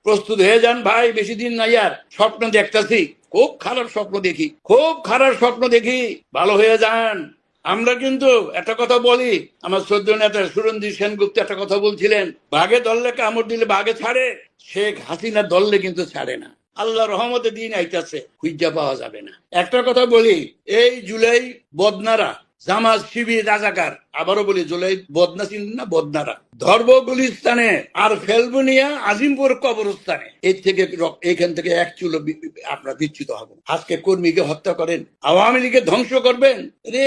প্রস্তুত হয়ে যান ভাই, বেশি দিন নাই আর। স্বপ্ন দেখতেছি, খুব খারাপ স্বপ্ন দেখি, খুব খারাপ স্বপ্ন দেখি, ভালো হয়ে যান। আমরা কিন্তু একটা কথা বলি, আমার শ্রদ্ধেয় নেতা সুরঞ্জিত সেনগুপ্ত একটা কথা বলছিলেন, বাঘে ধরলে কামড় দিলে বাঘে ছাড়ে, শেখ হাসিনা ধরলে কিন্তু ছাড়ে না। আল্লাহ রহমতে দিন আইতাছে, খুঁজা পাওয়া যাবে না। একটা কথা বলি, এই জুলাই বদনারা, জামাত শিবির রাজাকার, আবারও বলি জুলাই বদনা চিন না, বদনারা ধর্ম গুলিস্তানে আর ফেলবুনিয়া আজিমপুর কবরস্থানে, এর থেকে এখান থেকে এক চুলো আপনার বিচ্যুত হব। আজকে কর্মীকে হত্যা করেন, আওয়ামী লীগকে ধ্বংস করবেন।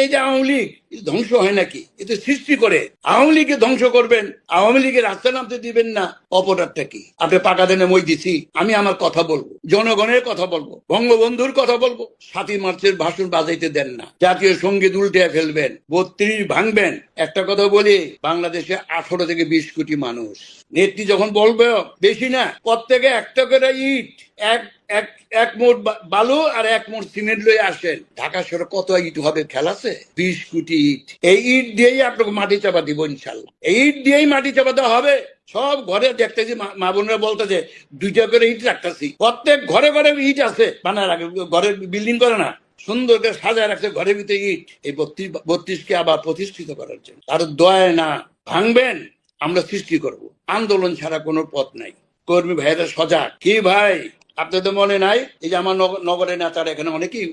এই যে আওয়ামী লীগ ধ্বংস হয় নাকি, এতে সৃষ্টি করে। আওয়ামী লীগকে ধ্বংস করবেন, আওয়ামী লীগের রাস্তা নামতে দিবেন না, অপরাধটা কি? আপনি পাকা দেনে মই দিছি, আমি আমার কথা বলবো, জনগণের কথা বলবো, বঙ্গবন্ধুর কথা বলবো। 7ই মার্চের ভাষণ বাজাইতে দেন না, জাতীয় সঙ্গীত উল্টে ফেলবেন, 32 ভাঙবেন। একটা কথা বলি, বাংলাদেশে 18 থেকে 20 কোটি মানুষ। নেত্রী যখন বলবে বেশি না, প্রত্যেকে একটা করে ইট, এক এক এক মোট বালু আর এক মোট সিমেন্ট লয়ে আসেন। ঢাকা শহরে কত ইট হবে খেয়াল আছে? 20 কোটি ইট। এই ইট দিয়েই আপনাকে মাটি চাপা দিব ইনশাল্লাহ, এই ইট দিয়েই মাটি চাপা দেওয়া হবে। সব ঘরে দেখতেছি মা বোনরা বলতেছে 2টা করে ইট রাখতেছি, প্রত্যেক ঘরে ঘরে ইট আছে, বানার আগে ঘরে বিল্ডিং করে না, সুন্দর করে সাজায় রাখছে ঘরের ভিতরে ইট, এই 32কে আবার প্রতিষ্ঠিত করার জন্য। আর দয়া না, ভাঙবেন, আমরা সৃষ্টি করব। আন্দোলন ছাড়া কোনো পথ নাই। কর্মী ভাইয়েরা সজাগ কি ভাই? আপনাদের মনে নাই, এই যে আমার নগরের নেতারা এখানে অনেকেই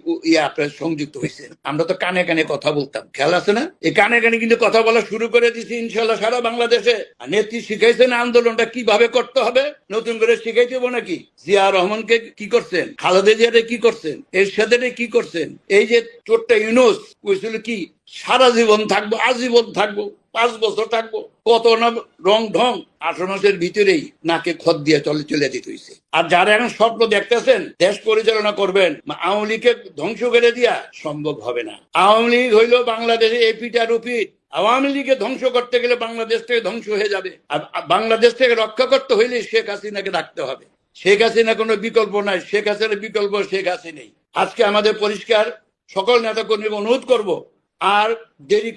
আপনার সংযুক্ত হয়েছে, আমরা তো কানে কানে কথা বলতাম, খেয়াল আছে না? এই কানে কানে কিন্তু কথা বলা শুরু করে দিচ্ছি ইনশাল্লাহ সারা বাংলাদেশে। নেত্রী শিখাইছেন আন্দোলনটা কিভাবে করতে হবে, নতুন করে শিখাই দেবো নাকি? জিয়া রহমানকে কি করছেন, খালেদা জিয়ারে কি করছেন, এরশাদের কি করছেন? এই যে চোরটা ইউনুস কইছিল কি সারা জীবন থাকবো, আজীবন থাকবো, 5 বছর থাকবো, কত না রং ঢং, 18 মাসের ভিতরেই নাকে খত দিয়ে চলে যেতে হয়েছে। আর যারা এখন স্বপ্ন দেখতেছেন দেশ পরিচালনা করবেন, আওয়ামী লীগকে ধ্বংস করে দিয়া, সম্ভব হবে না। আওয়ামী লীগ হইলো বাংলাদেশে এপিটার উপিট। আওয়ামী লীগকে ধ্বংস করতে গেলে বাংলাদেশ থেকে ধ্বংস হয়ে যাবে। আর বাংলাদেশ থেকে রক্ষা করতে হইলে শেখ হাসিনাকে রাখতে হবে। শেখ হাসিনা কোনো বিকল্প নাই, শেখ হাসিনার বিকল্প শেখ হাসিনাই। আজকে আমাদের পরিষ্কার সকল নেতা কর্মীকে অনুরোধ করবো, আর দেরি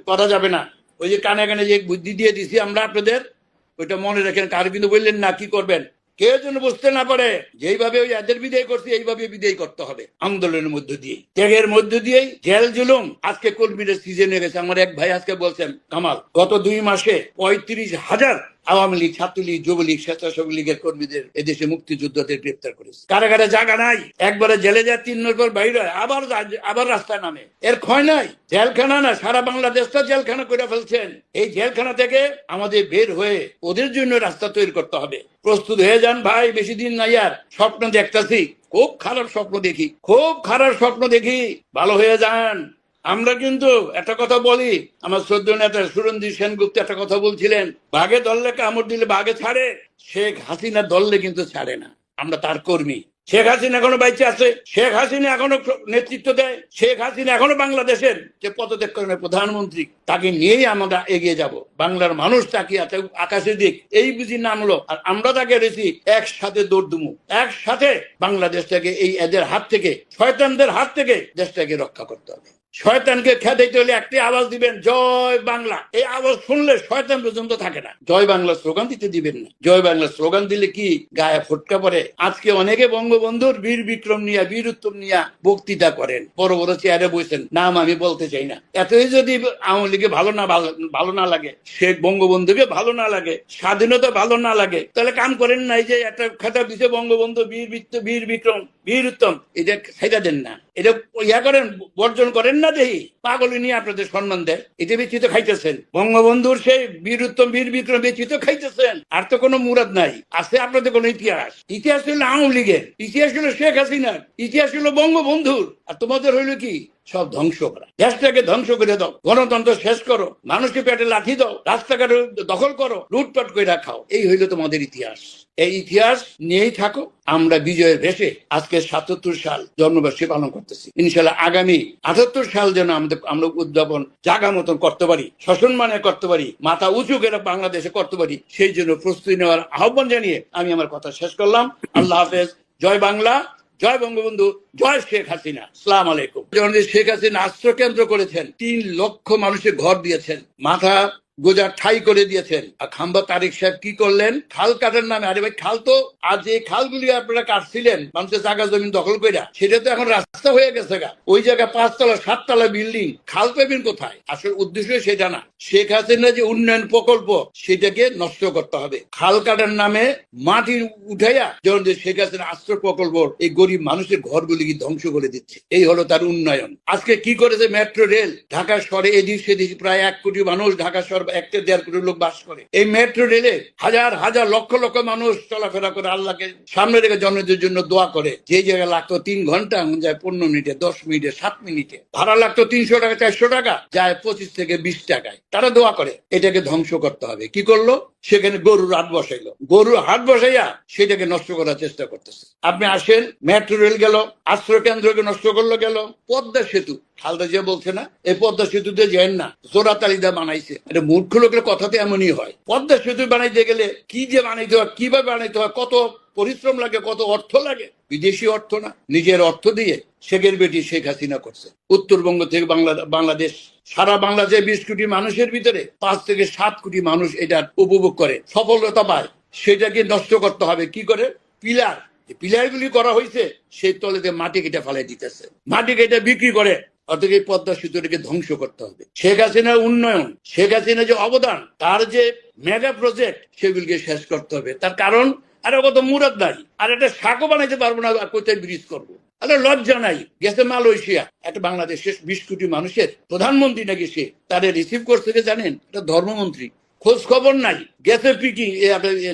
করা যাবে না। ওই যে কানে কানে যে বুদ্ধি দিয়ে দিছি আমরা আপনাদের, ওইটা মনে রাখেন। কার কিন্তু বললেন না, কি করবেন কেউ যেন বুঝতে না পারে, যেইভাবে ওই এদের বিদায় করছি এইভাবে বিদায় করতে হবে, আন্দোলনের মধ্য দিয়ে, ত্যাগের মধ্য দিয়েই। জেল জুলুম আজকে কর্মীদের সিজন হয়ে গেছে। আমার এক ভাই আজকে বলছেন, কামাল গত 2 মাসে 35,000 আওয়ামী লীগ, ছাত্রলীগ, যুবলীগ, স্বেচ্ছাসেবক লীগের কর্মীদের এদেশে মুক্তিযোদ্ধাদের গ্রেপ্তার করেছে। কারাগারে জায়গা নাই, একবারে জেলে যায়, 3 মাস পর বাইরে হয়, আবার রাস্তায় নামে। এর ক্ষয় নাই, জেলখানা না, সারা বাংলাদেশটা জেলখানা করে ফেলছেন। এই জেলখানা থেকে আমাদের বের হয়ে ওদের জন্য রাস্তা তৈরি করতে হবে। প্রস্তুত হয়ে যান ভাই, বেশি দিন নাই আর। স্বপ্ন দেখতেছি, খুব খারাপ স্বপ্ন দেখি, খুব খারাপ স্বপ্ন দেখি, ভালো হয়ে যান। আমরা কিন্তু একটা কথা বলি, আমার শ্রদ্ধেয় নেতা সুরঞ্জিত সেনগুপ্ত একটা কথা বলছিলেন, বাঘে ধরলে কামড় দিলে বাঘে ছাড়ে, শেখ হাসিনা ধরলে কিন্তু ছাড়ে না। আমরা তার কর্মী। শেখ হাসিনা এখনো বেঁচে আছে, শেখ হাসিনা এখনো নেতৃত্ব দেয়, শেখ হাসিনা এখনো বাংলাদেশের যে পদত্যাগ করেন প্রধানমন্ত্রী, তাকে নিয়েই আমরা এগিয়ে যাব। বাংলার মানুষ তাকিয়ে আছে আকাশের দিক, এই বুঝি নামলো, আর আমরা তাকে রেছি একসাথে দৌড় দুমু, একসাথে বাংলাদেশটাকে এই এদের হাত থেকে, শয়তানদের হাত থেকে দেশটাকে রক্ষা করতে হবে। শয়তানকে খেদাইতে হলে একটি আওয়াজ দিবেন, জয় বাংলা। এই আওয়াজ শুনলে শয়তান পর্যন্ত থাকে না। জয় বাংলা স্লোগান দিতে দিবেন না। জয় বাংলা স্লোগান দিলে কি গায়ে ফোটকা পড়ে? আজকে অনেকে বঙ্গবন্ধুর বীর বিক্রম নিয়ে, বীর উত্তম নিয়ে বক্তৃতা করেন, বড় বড় চেয়ারে বসেন, নাম আমি বলতে চাই না। এতই যদি আওয়ামী লীগে ভালো না লাগে, শেখ বঙ্গবন্ধুকে ভালো না লাগে, স্বাধীনতা ভালো না লাগে, তাহলে কাম করেন না। এই যে একটা খেতাব দিচ্ছে বঙ্গবন্ধু বীর বিক্রম, বীর উত্তম, এটা খাইটা দেন না, এটা ইয়া করেন, বর্জন করেন না। দেখি পাগলি নিয়ে আপনাদের সম্মান দেয়, এতে বেচিত খাইতেছেন। বঙ্গবন্ধুর সেই বীর উত্তম, বীর বিক্রম বেচিত খাইতেছেন। আর তো কোনো মুরাদ নাই। আছে আপনাদের কোনো ইতিহাস? ইতিহাস হলো আওয়ামী লীগের, ইতিহাস হলো শেখ হাসিনার, ইতিহাস হলো বঙ্গবন্ধুর। আর তোমাদের হইলো কি? সব ধ্বংস করা। দেশটাকে ধ্বংস করে দাও, গণতন্ত্র শেষ করো, মানুষকে পেটে লাঠি দাও, রাস্তাঘাট দখল করো, লুটপাট করে রাখাও। এই হইল তোমাদের ইতিহাস। এই ইতিহাস নিয়েই থাকো। আমরা বিজয়ের ভেসে আজকে 77 সাল জন্মবার্ষিকী পালন করতেছি। ইনশাল্লাহ আগামী 78 সাল যেন আমরা উদ্যাপন জাগা মতন করতে পারি, সসম্মানে করতে পারি, মাথা উঁচু করে বাংলাদেশে করতে পারি, সেই জন্য প্রস্তুতি নেওয়ার আহ্বান জানিয়ে আমি আমার কথা শেষ করলাম। আল্লাহ হাফেজ। জয় বাংলা, জয় বঙ্গবন্ধু, জয় শেখ হাসিনা। আসসালামু আলাইকুম। শেখ হাসিনা আশ্রয় কেন্দ্র করেছেন, 3 লক্ষ মানুষের ঘর দিয়েছেন, মাথা গোজা ঠাই করে দিয়েছেন। আর খাম্বা তারিক সাহেব কি করলেন? খাল কাটার নামে, আরে ভাই খাল তো, আর যে খালগুলি আপনারা কাটছিলেন মানুষের জায়গা জমি দখল কইরা, সেটা তো এখন রাস্তা হয়ে গেছে গা। ওই জায়গায় 5 তলা 7 তলা বিল্ডিং, খাল পাবেন কোথায়? আসল উদ্দেশ্য সেটা না। শেখ হাসিনা যে উন্নয়ন প্রকল্প সেটাকে নষ্ট করতে হবে। খাল কাটার নামে মাটি উঠাইয়া যেমন যে শেখ হাসিনা আশ্রয় প্রকল্প এই গরিব মানুষের ঘরগুলিকে ধ্বংস করে দিচ্ছে। এই হলো তার উন্নয়ন। আজকে কি করেছে মেট্রো রেল? ঢাকা শহরে এদিক সেদিক প্রায় 1 কোটি মানুষ, ঢাকা শহর 1-1.5 কোটি লোক বাস করে। এই মেট্রো রেলে হাজার হাজার লক্ষ লক্ষ মানুষ চলাফেরা করে, আল্লাহকে সামনে রেখে জনদের জন্য দোয়া করে। যে জায়গায় লাগতো 3 ঘন্টা যায় 15 মিনিটে, 10 মিনিটে, 7 মিনিটে। ভাড়া লাগতো 300 টাকা 400 টাকা, যায় 25 থেকে 20 টাকায়। তারা দোয়া করে। এটাকে ধ্বংস করতে হবে। কি করলো? সেখানে গরুর হাট বসাইলো। গরুর হাট বসাইয়া সেটাকে নষ্ট করার চেষ্টা করতেছে। আপনি আসেন, মেট্রো রেল গেল, আশ্রয় কেন্দ্রকে নষ্ট করলো গেল। পদ্মা সেতু, খালদা জিয়া বলছে না এই পদ্মা সেতুতে যান না, জোড়াতালিদা বানাইছে। এটা মূর্খ লোকের কথাতে এমনই হয়। পদ্মা সেতু বানাইতে গেলে কি যে বানাইতে হয়, কিভাবে বানাইতে হয়, কত পরিশ্রম লাগে, কত অর্থ লাগে। বিদেশি অর্থ না, নিজের অর্থ দিয়ে শেখের বেটি শেখ হাসিনা করছে। উত্তরবঙ্গ থেকে বাংলাদেশ, সারা বাংলাদেশে 20 কোটি মানুষের ভিতরে 5 থেকে 7 কোটি মানুষ এটা উপভোগ করে, সফলতা পায়। সেটাকে নষ্ট করতে হবে। কি করে? পিলার, পিলার গুলি করা হয়েছে সেই তলেতে মাটি কেটে ফেলাই দিতেছে, মাটি কেটে বিক্রি করে। অর্থাৎ এই পদ্মা সেতুটাকে ধ্বংস করতে হবে। শেখ হাসিনার উন্নয়ন, শেখ হাসিনার যে অবদান, তার যে মেগা প্রজেক্ট, সেগুলিকে শেষ করতে হবে। তার কারণ আর কত মুরাদ নাই, আর একটা শাকও বানাইতে পারবো না, কোথায় ব্রিজ করবো? আরে লজ্জা নাই। গেছে মালয়েশিয়া, একটা বাংলাদেশের 20 কোটি মানুষের প্রধানমন্ত্রী নাকি সে, তারে রিসিভ করছে কে জানেন? এটা ধর্মমন্ত্রী। খোঁজ খবর নাই। গেছে পিকিং,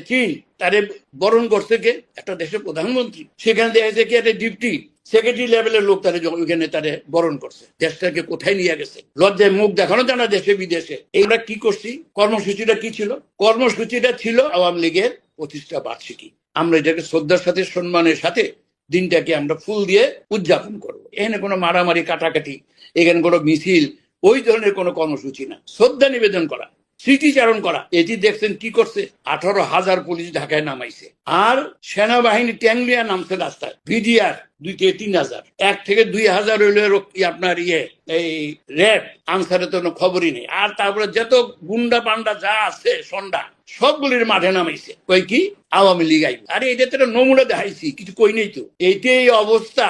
চীন, তারে বরণ করছে কে? একটা দেশের প্রধানমন্ত্রী। সেখানে দেখা যাচ্ছে কি একটা ডিপটি সেক্রেটারি লেভেলের লোক তারে ওইখানে তারে বরণ করছে। দেশটাকে কোথায় নিয়ে গেছে? লজ্জায় মুখ দেখানো জানা দেশে বিদেশে। আমরা কি করছি? কর্মসূচিটা কি ছিল? কর্মসূচিটা ছিল আওয়ামী লীগের প্রতিষ্ঠা বার্ষিকী। আমরা এটাকে শ্রদ্ধার সাথে, সম্মানের সাথে দিনটাকে আমরা ফুল দিয়ে উদযাপন করবো। এখানে কোনো মারামারি কাটাকাটি, এখানে কোনো মিছিল, ওই ধরনের কোনো কর্মসূচি না। শ্রদ্ধা নিবেদন করা, স্মৃতিচারণ করা। এটি দেখছেন কি করছে? 18,000 পুলিশ ঢাকায় নামাইছে, আর সেনাবাহিনী ট্যাংলিয়া নামছে রাস্তায়। ভিডিআর 2 থেকে 3,000, 1 থেকে 2,000 হইলে আপনার এই র্যাব, আনসারে তো খবরই নেই। আর তারপরে যত গুন্ডা পান্ডা যা আছে সন্ডা, সবগুলির মাঠে নামাইছে। কই কি? আওয়ামী লীগ আইব। আরে এটা তো নমুনা দেখাইছি, কিছু কই নেই তো। এইটাই অবস্থা।